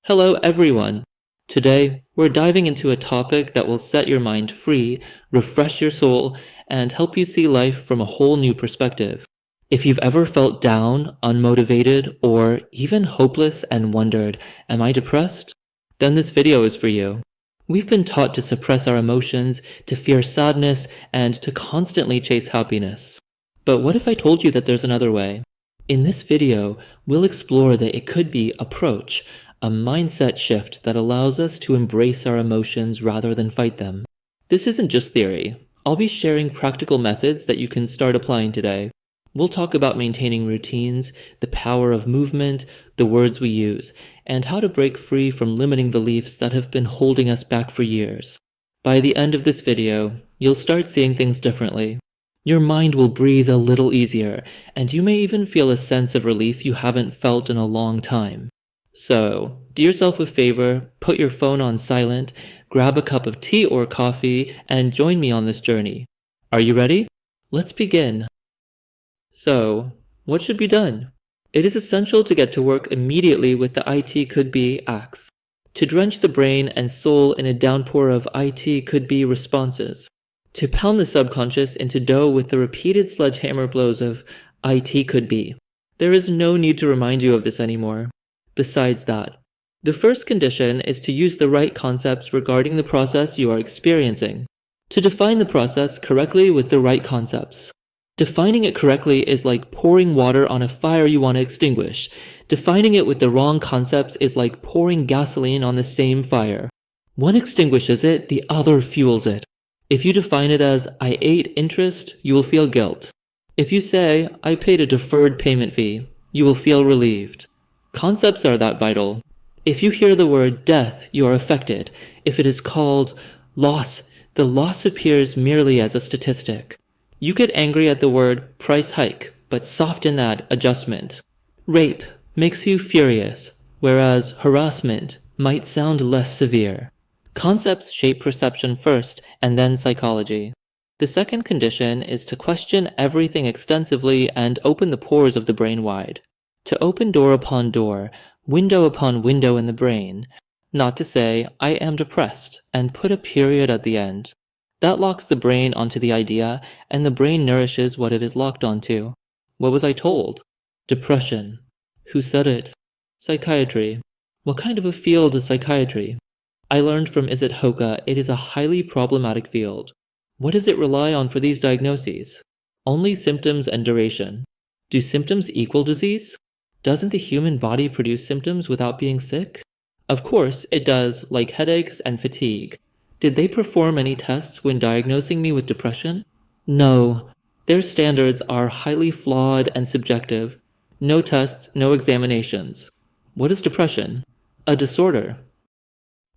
Hello, everyone. Today, we're diving into a topic that will set your mind free, refresh your soul, and help you see life from a whole new perspective. If you've ever felt down, unmotivated, or even hopeless and wondered, am I depressed? Then this video is for you. We've been taught to suppress our emotions, to fear sadness, and to constantly chase happiness. But what if I told you that there's another way? In this video, we'll explore the It Could Be approach, a mindset shift that allows us to embrace our emotions rather than fight them. This isn't just theory. I'll be sharing practical methods that you can start applying today. We'll talk about maintaining routines, the power of movement, the words we use, and how to break free from limiting beliefs that have been holding us back for years. By the end of this video, you'll start seeing things differently. Your mind will breathe a little easier, and you may even feel a sense of relief you haven't felt in a long time. So, do yourself a favor, put your phone on silent, grab a cup of tea or coffee, and join me on this journey. Are you ready? Let's begin. So, what should be done? It is essential to get to work immediately with the IT could be acts, to drench the brain and soul in a downpour of IT could be responses, to pound the subconscious into dough with the repeated sledgehammer blows of IT could be. There is no need to remind you of this anymore. Besides that, the first condition is to use the right concepts regarding the process you are experiencing. To define the process correctly with the right concepts. Defining it correctly is like pouring water on a fire you want to extinguish. Defining it with the wrong concepts is like pouring gasoline on the same fire. One extinguishes it, the other fuels it. If you define it as, I ate interest, you will feel guilt. If you say, I paid a deferred payment fee, you will feel relieved. Concepts are that vital. If you hear the word death, you are affected. If it is called loss, the loss appears merely as a statistic. You get angry at the word price hike, but soften that adjustment. Rape makes you furious, whereas harassment might sound less severe. Concepts shape perception first, and then psychology. The second condition is to question everything extensively and open the pores of the brain wide. To open door upon door, window upon window in the brain, not to say, I am depressed, and put a period at the end. That locks the brain onto the idea, and the brain nourishes what it is locked onto. What was I told? Depression. Who said it? Psychiatry. What kind of a field is psychiatry? I learned from Izit Hoka it is a highly problematic field. What does it rely on for these diagnoses? Only symptoms and duration. Do symptoms equal disease? Doesn't the human body produce symptoms without being sick? Of course, it does, like headaches and fatigue. Did they perform any tests when diagnosing me with depression? No. Their standards are highly flawed and subjective. No tests, no examinations. What is depression? A disorder.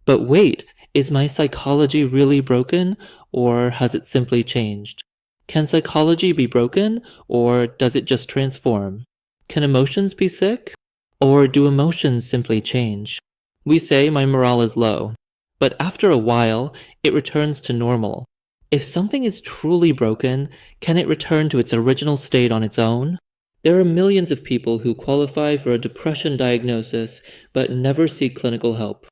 But wait, is my psychology really broken, or has it simply changed? Can psychology be broken, or does it just transform? Can emotions be sick? Or do emotions simply change? We say my morale is low, but after a while, it returns to normal. If something is truly broken, can it return to its original state on its own? There are millions of people who qualify for a depression diagnosis but never seek clinical help.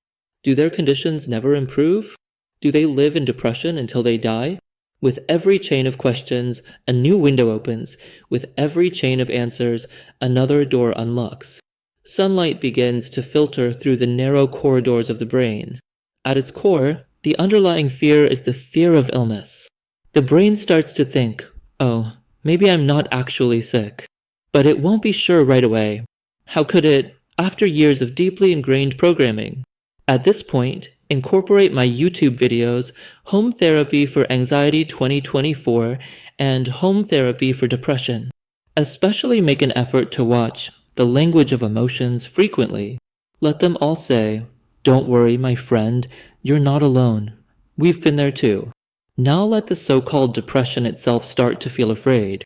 Do their conditions never improve? Do they live in depression until they die? With every chain of questions, a new window opens. With every chain of answers, another door unlocks. Sunlight begins to filter through the narrow corridors of the brain. At its core, the underlying fear is the fear of illness. The brain starts to think, oh, maybe I'm not actually sick. But it won't be sure right away. How could it, after years of deeply ingrained programming? At this point, incorporate my YouTube videos, Home Therapy for Anxiety 2024 and Home Therapy for Depression. Especially make an effort to watch The Language of Emotions frequently. Let them all say, don't worry, my friend, you're not alone. We've been there too. Now let the so-called depression itself start to feel afraid.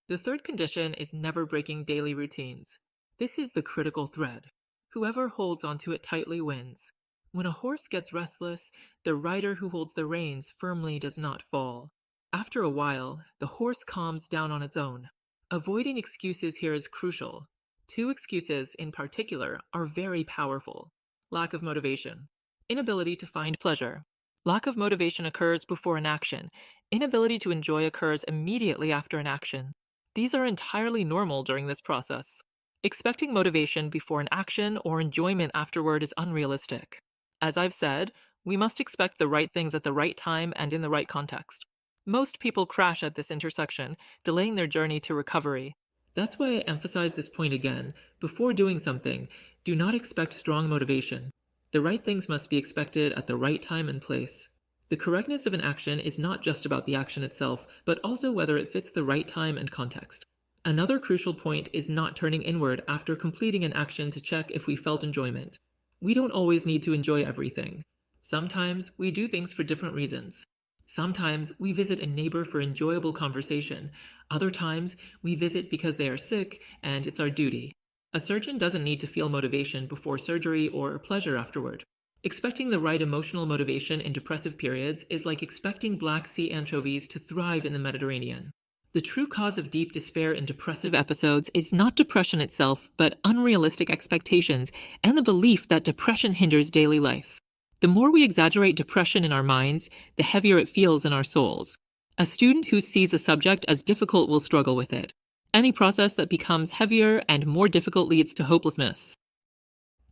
The third condition is never breaking daily routines. This is the critical thread. Whoever holds onto it tightly wins. When a horse gets restless, the rider who holds the reins firmly does not fall. After a while, the horse calms down on its own. Avoiding excuses here is crucial. Two excuses in particular are very powerful. Lack of motivation. Inability to find pleasure. Lack of motivation occurs before an action. Inability to enjoy occurs immediately after an action. These are entirely normal during this process. Expecting motivation before an action or enjoyment afterward is unrealistic. As I've said, we must expect the right things at the right time and in the right context. Most people crash at this intersection, delaying their journey to recovery. That's why I emphasize this point again. Before doing something, do not expect strong motivation. The right things must be expected at the right time and place. The correctness of an action is not just about the action itself, but also whether it fits the right time and context. Another crucial point is not turning inward after completing an action to check if we felt enjoyment. We don't always need to enjoy everything. Sometimes we do things for different reasons. Sometimes we visit a neighbor for enjoyable conversation. Other times we visit because they are sick and it's our duty. A surgeon doesn't need to feel motivation before surgery or pleasure afterward. Expecting the right emotional motivation in depressive periods is like expecting Black Sea anchovies to thrive in the Mediterranean. The true cause of deep despair in depressive episodes is not depression itself, but unrealistic expectations and the belief that depression hinders daily life. The more we exaggerate depression in our minds, the heavier it feels in our souls. A student who sees a subject as difficult will struggle with it. Any process that becomes heavier and more difficult leads to hopelessness.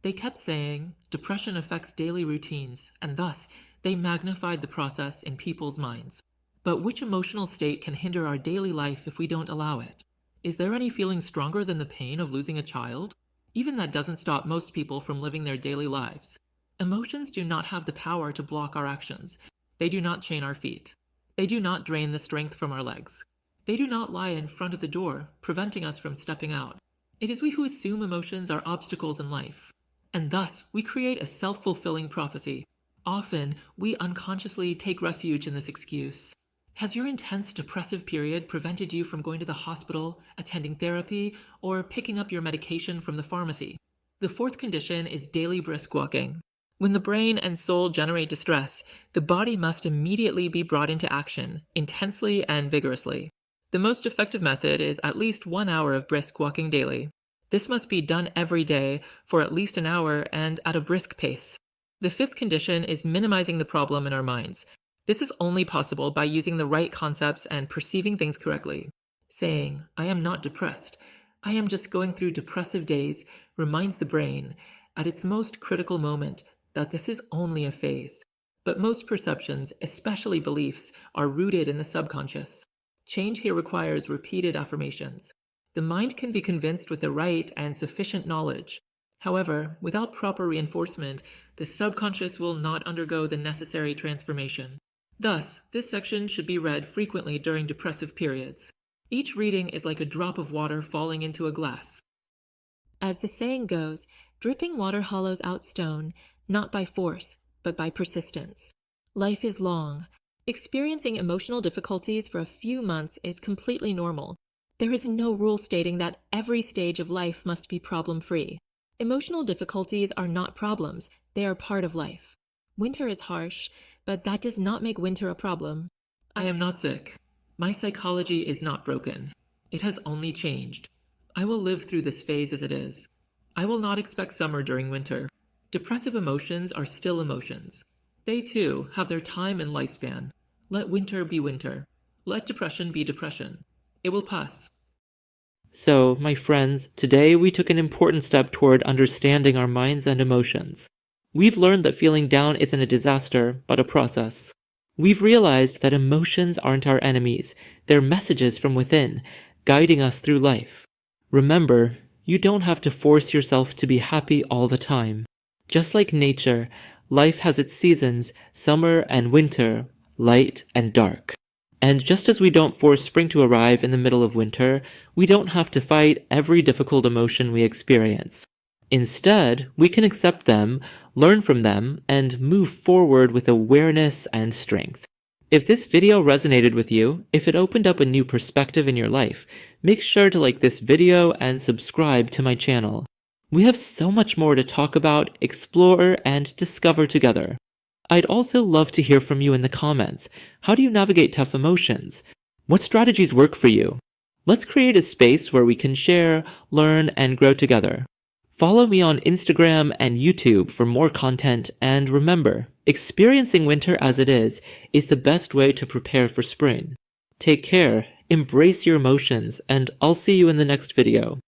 They kept saying, depression affects daily routines, and thus they magnified the process in people's minds. But which emotional state can hinder our daily life if we don't allow it? Is there any feeling stronger than the pain of losing a child? Even that doesn't stop most people from living their daily lives. Emotions do not have the power to block our actions. They do not chain our feet. They do not drain the strength from our legs. They do not lie in front of the door, preventing us from stepping out. It is we who assume emotions are obstacles in life. And thus, we create a self-fulfilling prophecy. Often, we unconsciously take refuge in this excuse. Has your intense depressive period prevented you from going to the hospital, attending therapy, or picking up your medication from the pharmacy? The fourth condition is daily brisk walking. When the brain and soul generate distress, the body must immediately be brought into action, intensely and vigorously. The most effective method is at least 1 hour of brisk walking daily. This must be done every day for at least an hour and at a brisk pace. The fifth condition is minimizing the problem in our minds. This is only possible by using the right concepts and perceiving things correctly. Saying, I am not depressed, I am just going through depressive days, reminds the brain, at its most critical moment, that this is only a phase. But most perceptions, especially beliefs, are rooted in the subconscious. Change here requires repeated affirmations. The mind can be convinced with the right and sufficient knowledge. However, without proper reinforcement, the subconscious will not undergo the necessary transformation. Thus, this section should be read frequently during depressive periods. Each reading is like a drop of water falling into a glass. As the saying goes, dripping water hollows out stone, not by force, but by persistence. Life is long. Experiencing emotional difficulties for a few months is completely normal. There is no rule stating that every stage of life must be problem-free. Emotional difficulties are not problems, they are part of life. Winter is harsh, but that does not make winter a problem. I am not sick. My psychology is not broken. It has only changed. I will live through this phase as it is. I will not expect summer during winter. Depressive emotions are still emotions. They too have their time and lifespan. Let winter be winter. Let depression be depression. It will pass. So, my friends, today we took an important step toward understanding our minds and emotions. We've learned that feeling down isn't a disaster, but a process. We've realized that emotions aren't our enemies, they're messages from within, guiding us through life. Remember, you don't have to force yourself to be happy all the time. Just like nature, life has its seasons, summer and winter, light and dark. And just as we don't force spring to arrive in the middle of winter, we don't have to fight every difficult emotion we experience. Instead, we can accept them, learn from them, and move forward with awareness and strength. If this video resonated with you, if it opened up a new perspective in your life, make sure to like this video and subscribe to my channel. We have so much more to talk about, explore, and discover together. I'd also love to hear from you in the comments. How do you navigate tough emotions? What strategies work for you? Let's create a space where we can share, learn, and grow together. Follow me on Instagram and YouTube for more content, and remember, experiencing winter as it is the best way to prepare for spring. Take care, embrace your emotions, and I'll see you in the next video.